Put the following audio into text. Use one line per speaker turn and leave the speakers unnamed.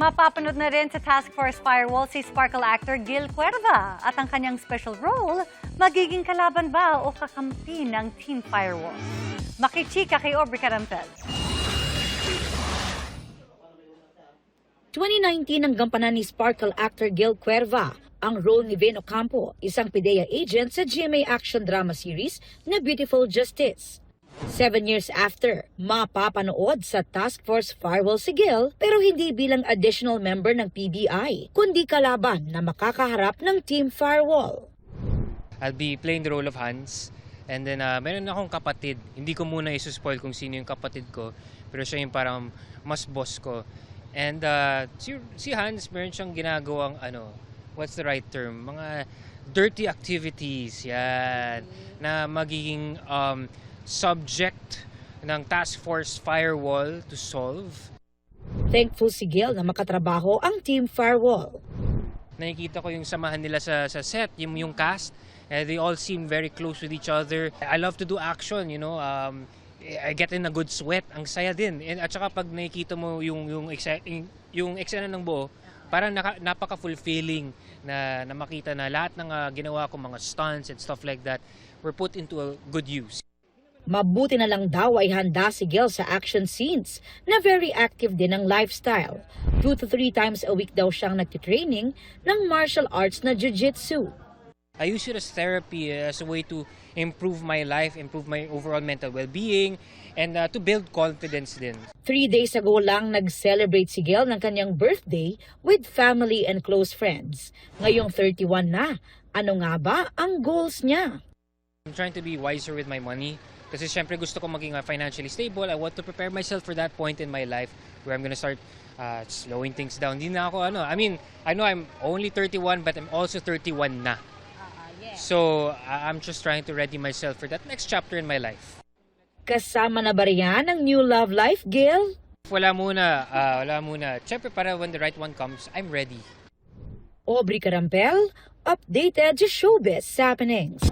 Mapapanood na rin sa Task Force Firewall si Sparkle actor Gil Cuerva at ang kanyang special role, magiging kalaban ba o kakampi ng Team Firewall? Makichika kay Aubrey Carampel.
2019 ang gampanan ni Sparkle actor Gil Cuerva ang role ni Vin Ocampo, isang PIDEA agent sa GMA action drama series na Beautiful Justice. 7 years after, mapapanood sa Task Force Firewall si Gil pero hindi bilang additional member ng PBI, kundi kalaban na makakaharap ng Team Firewall.
I'll be playing the role of Hans, and then meron akong kapatid. Hindi ko muna isuspoil kung sino yung kapatid ko, pero siya yung parang mas boss ko. And si Hans, meron siyang ginagawang what's the right term? Mga dirty activities, yan, na magiging subject ng Task Force Firewall to solve.
Thankful si Gil na makatrabaho ang Team Firewall.
Nakikita ko yung samahan nila sa set, yung cast. They all seem very close with each other. I love to do action, I get in a good sweat. Ang saya din. At saka pag nakikita mo yung eksena ng buo, parang napaka-fulfilling na makita na lahat ng ginawa ko, mga stunts and stuff like that, were put into a good use.
Mabuti na lang daw ay handa si Gil sa action scenes na very active din ang lifestyle. 2 to 3 times a week daw siyang nagtitraining ng martial arts na jiu-jitsu.
I use it as therapy, as a way to improve my life, improve my overall mental well-being, and to build confidence din. 3
days ago lang nag-celebrate si Gil ng kanyang birthday with family and close friends. Ngayong 31 na, ano nga ba ang goals niya?
I'm trying to be wiser with my money. Kasi syempre gusto ko maging financially stable. I want to prepare myself for that point in my life where I'm gonna start slowing things down. Hindi na ako I know I'm only 31 but I'm also 31 na. So I'm just trying to ready myself for that next chapter in my life.
Kasama na ba riyan ang new love life, Gil?
Wala muna. Syempre para when the right one comes, I'm ready.
Aubrey Carampel, updated sa showbiz happenings.